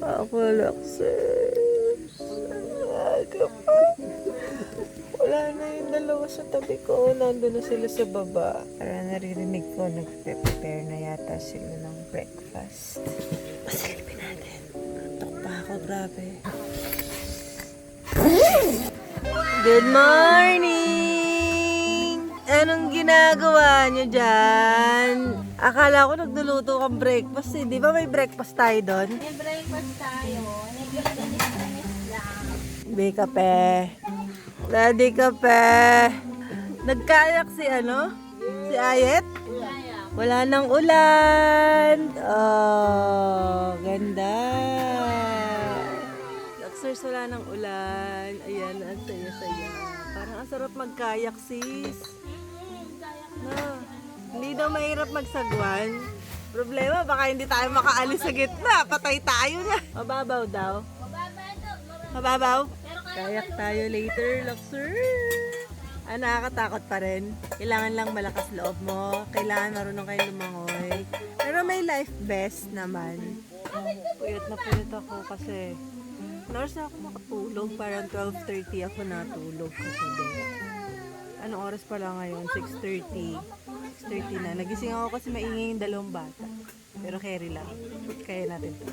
Ako, Alexis. Aga pa. Wala na yung dalawa sa tabi ko. Nandun na sila sa baba. Para naririnig ko, nag-prepare na yata sila ng breakfast. Pasilipin natin. Tok pa ako, grabe. Good morning! Anong ginagawa nyo dyan? Akala ko nagluluto kang breakfast eh. Di ba may breakfast tayo doon? May breakfast tayo. Nag-ganis lang. Be kape. Daddy kape. Nagkayak si ano? Si Ayet? Wala nang ulan. Oh, ganda. Luxers, wala nang ulan. Ayan, ang saya-saya. Parang ang sarap magkayak, sis. No. Hindi daw mahirap magsagwan. Problema, baka hindi tayo makaalis sa gitna. Patay tayo na. Mababaw daw. Mababaw? Kayak tayo later, Luxers. Nakakatakot pa rin. Kailangan lang malakas loob mo. Kailangan marunong kayo lumangoy. Pero may life vest naman. Puyat na puyat ako kasi oras na ako makatulog. Parang 12:30 ako natulog kasi anong oras pa lang ngayon? 6:30. 6:30 na. Nagising ako kasi maingay yung dalawang bata. Pero carry lang. Kaya natin to.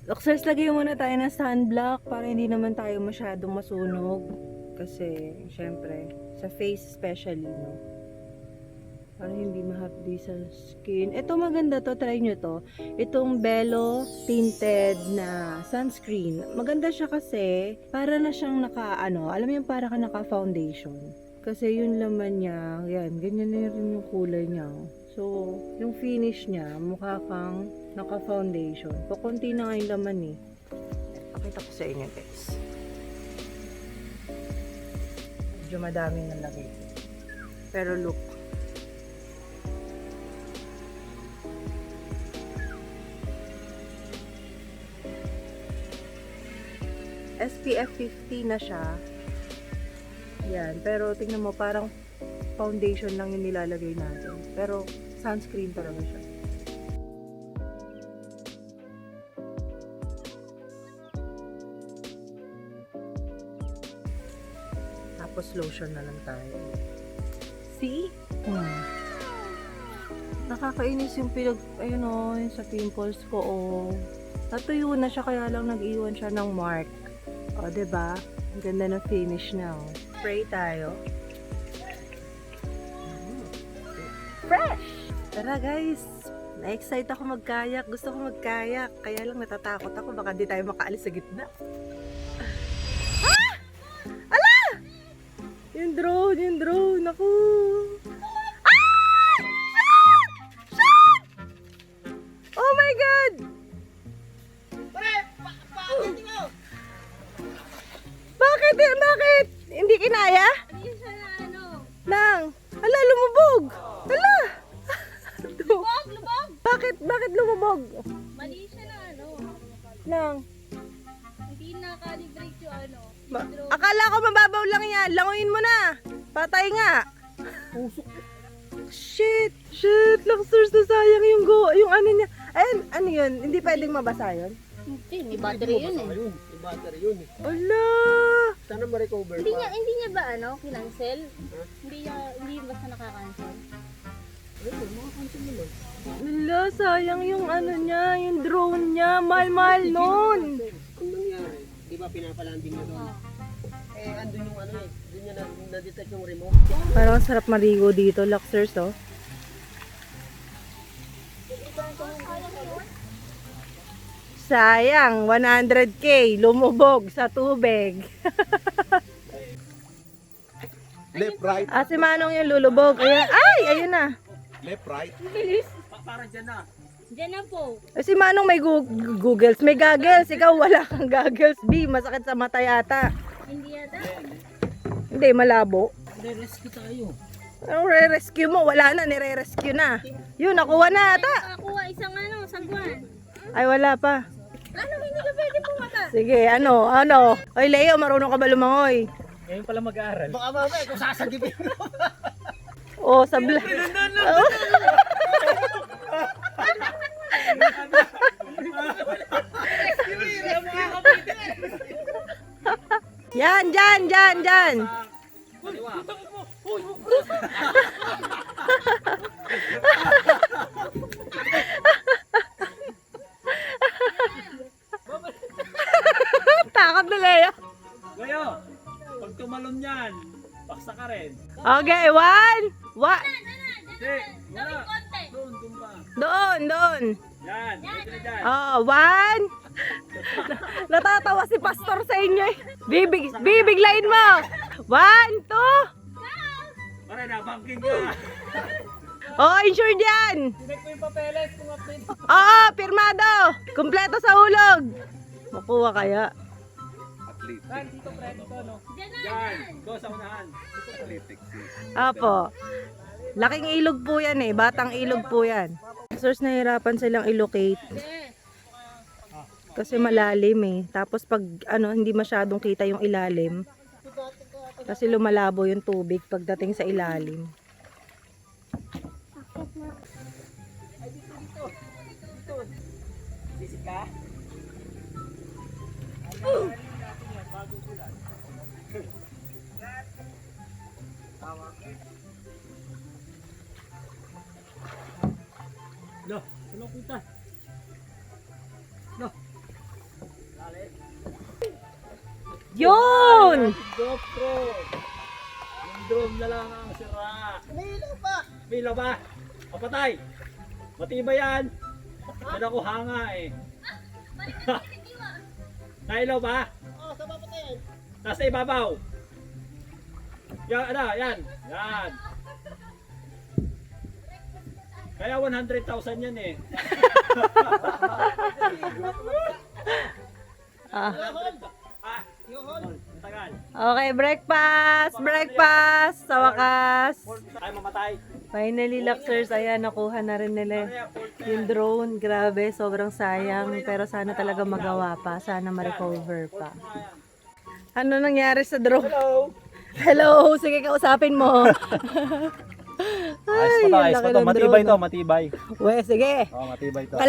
Luxers, lagay muna tayo ng sunblock para hindi naman tayo masyadong masunog. Kasi, syempre, sa face especially, no? Para hindi mahapdi sa skin. Ito maganda to, try nyo to. Itong Bello tinted na sunscreen. Maganda siya kasi, para na siyang alam mo yung para ka naka-foundation. Kasi yung laman niya, yan, ganyan na rin yung kulay niya. So, yung finish niya, mukha kang naka-foundation. Kukunti na nga yung laman eh. Pakita ko sa inyo, guys. Medyo madami na lagay. Pero look. SPF 50 na siya. Yan. Pero tingnan mo, parang foundation lang yung nilalagay natin. Pero sunscreen talaga siya. Tapos lotion na lang tayo. See? Nakakainis yung ayun o, yung sa pimples ko o. Natuyo na siya kaya lang nag-iwan siya ng mark. O, diba? Ang ganda ng finish na o. Spray tayo. Fresh! Tara guys! Na-excite ako magkayak. Gusto ko magkayak. Kaya lang natatakot ako. Baka di tayo makaalis sa gitna. Yung drone, naku. Ah! Shot! Oh my God! Bakit? Hindi kinaya? Hindi siya na ano. Nang, hala, lumubog. Hala. Lubog! Bakit lumubog? Mali siya na ano. Nang, Hindi na-calibrate yung ano. akala ko mababaw lang yan. Languin mo na. Patay nga. Shit, Luxers, nasayang yung ano niya. Ayun, ano yun? Hindi pwedeng mabasa yun? Hindi, may battery yun eh. May battery yun eh. Ala! Sana ma-recover Hindi pa. niya ba ano, kinancel? Hindi basta nakakancel. Ayun, mga cancel naman. Ala, sayang yung ano niya, yung drone niya. Mahal-mahal nun. Ang nangyari, di ba pinapalanding na doon? Andun yung ano eh, doon niya na-detect yung remote. Parang sarap marigo dito, Luxers, oh. Sayang, 100K, lumubog sa tubig. Left, right. Si Manong yung lulubog. Ayan. Ay, ayun na. Left, right. Bilis! Para dyan na. Diyan na po. Si Manong may googles. May goggles. Ikaw wala kang goggles. B, masakit sa mata yata. Hindi yata. Hindi, malabo. Re-rescue tayo. Anong re-rescue mo? Wala na, nire-rescue na. Yun, nakuha na ata. Nakakuha isang ano, sagwan. Ay, wala pa. Ano, hindi ka pwede pumata? Sige, ano. Oy, Leo, marunong ka ba lumangoy? Ngayon pala mag-aaral. Baka mamaya kung sasagipin mo. Oh, sabla. Oh. Yan, dyan. Takot na Leo. Gayo, pag tumalon yan, paksa ka rin. Okay, one. Hindi, wala. Doon pa. Doon. Yan, dito na dyan. Oh, one. Natatawa si pastor sa inyo eh. Bibiglayin mo. 1, 2. Pare, nabangking ka. Oh, insured yan. Tinek ko yung papeles kung update. Oo, pirmado. Kompleto sa hulog. Makuha kaya. Yan, dito pre, dito no. Yan, go sa unahan. Apo. Laking ilog po yan eh. Batang ilog po yan. Source nahirapan silang i-locate. Kasi malalim eh. Tapos pag hindi masyadong kita yung ilalim. Kasi lumalabo yung tubig pagdating sa ilalim. Sisip ka? No, ano kita? No. Yun! GoPro. Yung drone na lang ang sira. May ilaw pa. May ilaw ba? Kapatay. Matibay yan. Yan ako hanga eh. Nailaw ba? Oh, sa baba tayo. Nasa ibabaw. Yan, yan. Yan. Kaya 100,000 yan eh. Ah. Ah, ang tagal. Okay, breakfast sa wakas. Ay, mamatay. Finally, Luxers, ayan, nakuha na rin nila yung drone. Grabe, sobrang sayang. Pero sana talaga magawa pa. Sana ma-recover pa. Ano nangyari sa drone? Hello. Hello, sige kausapin mo. Ay, ang laki ng Matibay drone. to, matibay. We, sige. Oh, matibay to.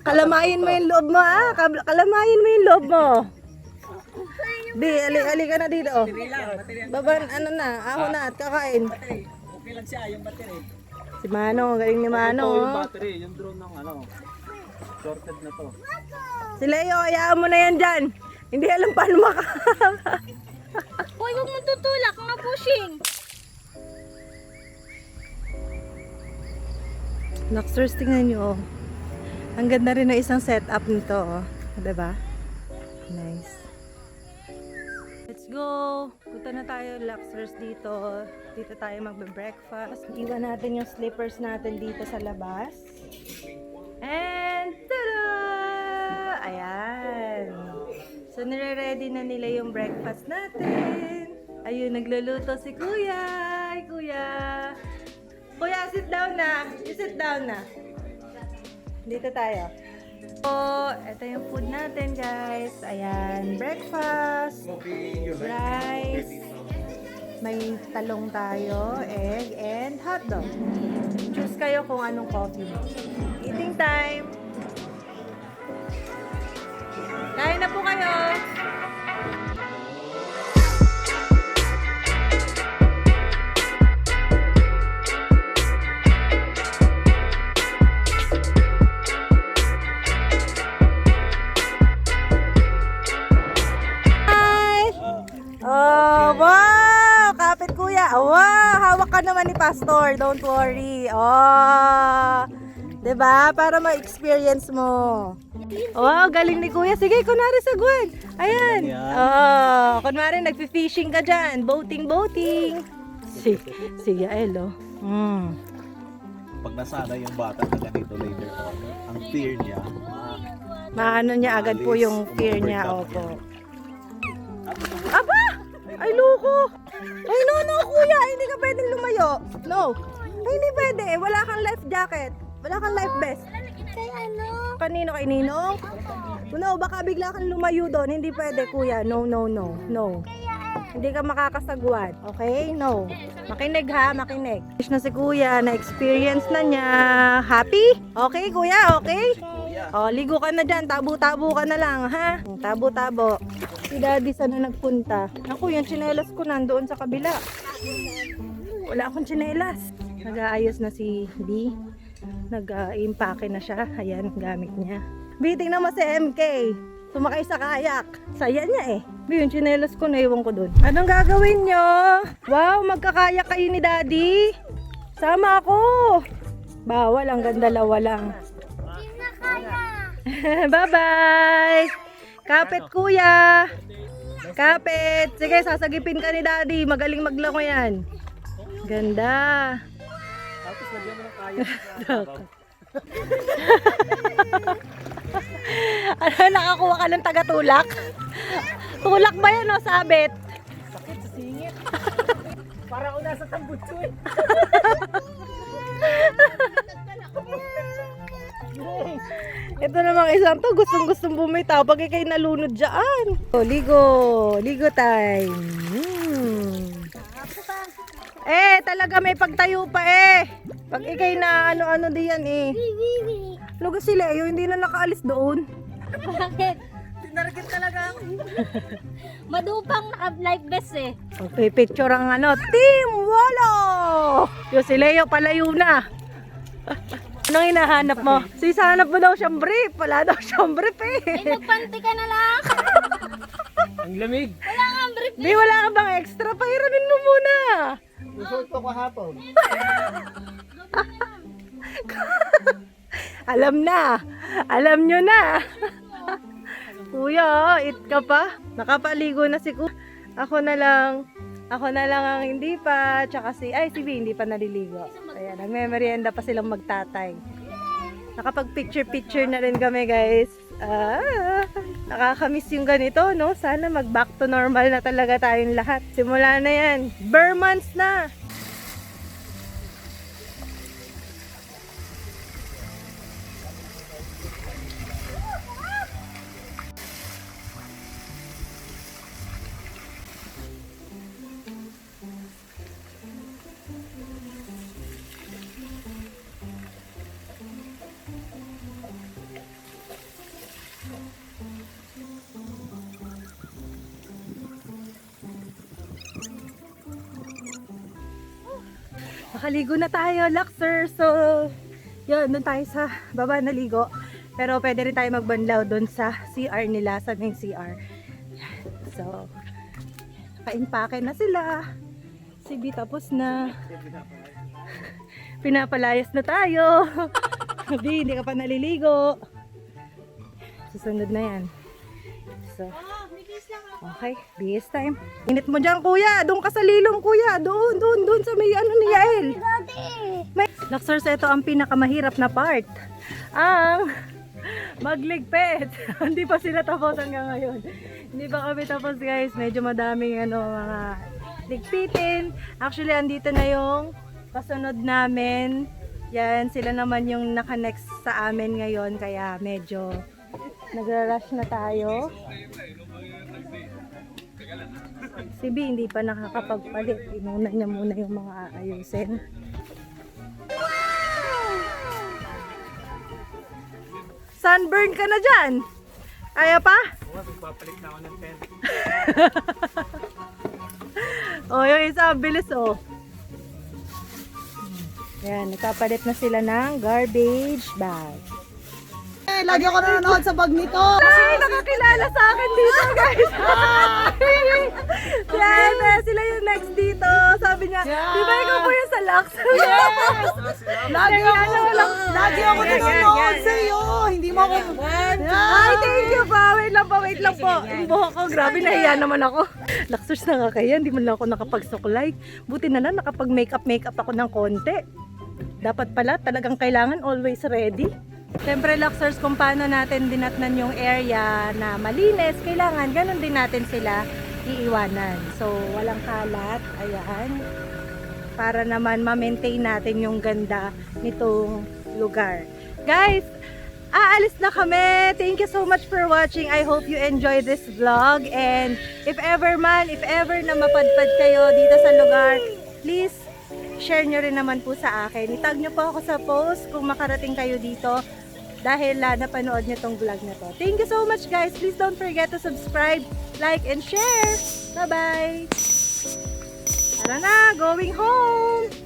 Kalamayin mo yung loob mo, ah. Kalamayin mo yung loob mo. Di, ali ka na dito. Oh. Baban, ahon na at kakain. Okay lang siya, yung battery. Si Manong, galing ni Ito yung Manong. battery, yung drone ng shorted na to. Si Leo, hayaan mo na yan dyan. Hindi alam paano Hoy, huwag mo tutulak, mga pushing. Luxers, tingnan nyo. Oh. Ang ganda rin ng isang setup nito. Oh. Diba? Nice. Let's go! Punta na tayo, Luxers, dito. Dito tayo magbe-breakfast. Iwan natin yung slippers natin dito sa labas. And, tada! Ayan. So, nire-ready na nila yung breakfast natin. Ayun, nagluluto si Kuya. Hi, Kuya. Kuya, sit down na. You sit down na. Dito tayo. So, ito yung food natin, guys. Ayan, breakfast, rice, may talong tayo, egg, and hotdog. Choose kayo kung anong coffee mo. Eating time! Kain na po kayo! Oh, wow! Kapit kuya. Wow! Hawak ka naman ni Pastor. Don't worry. Oh! 'Di ba? Para ma-experience mo. Wow, galing ni kuya. Sige, kunwari sa Gwen. Ayan. Oh, kunwari nagfi-fishing ka dyan. Boating. Sige, Elo. Pag nasana yung bata na ganito later on, ang fear niya, Maano niya agad po yung fear niya. Opo. Aba! Ay, loko! Ay, no, kuya! Hindi ka pwedeng lumayo. No. Ay, hindi pwede. Wala kang life jacket. Wala kang life vest. Kay ano? Kanino? Kay Ninong? No, baka bigla kang lumayo doon. Hindi pwede, kuya. No. Kaya Hindi ka makakasagwan. Okay? No. Makinig ha, makinig. Wish na si kuya, na-experience na niya. Happy? Okay kuya, okay? O, ligo ka na dyan. Tabo-tabo ka na lang, ha? Tabo-tabo. Si daddy sana nagpunta. Ako, yung tsinelas ko nandoon sa kabila. Wala akong tsinelas. Nag-aayos na si B. Nag-impake na siya. Ayan, gamit niya. Biting naman si MK. Sumakay sa kayak. Saya niya eh. B, yung tsinelas ko, naiwan ko dun. Anong gagawin nyo? Wow, magkakayak kayo ni daddy. Sama ako. Bawal, hanggang dalawa lang. Bye-bye! Kapit kuya! Kapit! Sige, sasagipin ka ni daddy. Magaling maglango yan. Ganda. Tapos lagyan mo ng kaya. Ano, nakakuha ka ng taga-tulak? Tulak ba yan o sabit? Sakit sa singit. Para ako nasa tambutso eh. Ito namang isang to, gustong bumitaw pag ikay nalunod dyan. O, ligo. Ligo time. Talaga may pagtayo pa eh. Pag ikay na ano-ano diyan eh. Lugo si Leo, hindi na nakaalis doon. Bakit? Tinarget talaga. Madupang naka-life vest eh. Okay, picture ang Team Wolo! Yung si Leo palayo na. Anong hinahanap mo? Hanap mo daw siyang brief. Wala daw siyang brief Ay, eh. magpanti ka na lang. Ang lamig. Wala nga ang brief. Di, wala ka bang extra? Pairanin mo muna. Resort ko kahapon. Alam na. Alam nyo na. Kuya, eat ka pa. Nakapaligo na si Kuya. Ako na lang ang hindi pa. Tsaka si B hindi pa naliligo. Ayan, nagme-merienda pa silang magtatay. Nakapag-picture na rin kami, guys. Nakakamiss yung ganito, no? Sana mag-back to normal na talaga tayong lahat. Simula na yan. Bare months na. Nakaligo na tayo, Luxor. So, yun, doon tayo sa baba naligo. Pero pwede rin tayo magbanlaw doon sa CR nila, sa main CR. So, naka-impake na sila. Si B tapos na. Pinapalayas na tayo. B, hindi ka pa naliligo. Susunod na yan. So, okay, BS time. Init mo dyan, kuya. Doon ka sa lilong, kuya. Doon sa may ni Yael. May Luxor, ito ang pinakamahirap na part. Ang magligpit. Hindi pa sila tapos hanggang ngayon. Hindi pa kami tapos, guys. Medyo madaming mga ligpitin. Actually, andito na yung kasunod namin. Yan, sila naman yung naka-next sa amin ngayon. Kaya medyo nagra-rush na tayo. Si B hindi pa nakakapagpalit. Inuna niya muna yung mga aayusin. Sunburn ka na dyan. Kaya pa? Oo, magpapalit na ako ng tent. Yung isa, bilis Ayan, nagpapalit na sila ng garbage bag. Lagi ako nanonood sa bag nito. Kasi nakakilala sa akin dito, guys. Yes, sila yung next dito. Sabi niya, di ba ikaw po yung sa Lux? Yes! Lagi ako nanonood sa iyo. Hindi mo ako... Ay, thank you pa. Wait lang po. Yung buhok ko, grabe, nahiya naman ako. Luxors na nga kaya, hindi man lang ako nakapagsuklay. Buti na lang, nakapag-makeup ako ng konti. Dapat pala, talagang kailangan always ready. Siyempre, Luxors, kung paano natin dinatnan yung area na malinis, kailangan ganun din natin sila iiwanan. So, walang kalat. Ayan. Para naman ma-maintain natin yung ganda nitong lugar. Guys, aalis na kami. Thank you so much for watching. I hope you enjoy this vlog. And if ever na mapadpad kayo dito sa lugar, please share nyo rin naman po sa akin. Itag nyo po ako sa post kung makarating kayo dito dahil napanood nyo tong vlog na to. Thank you so much guys. Please don't forget to subscribe, like, and share. Bye-bye! Tara na! Going home!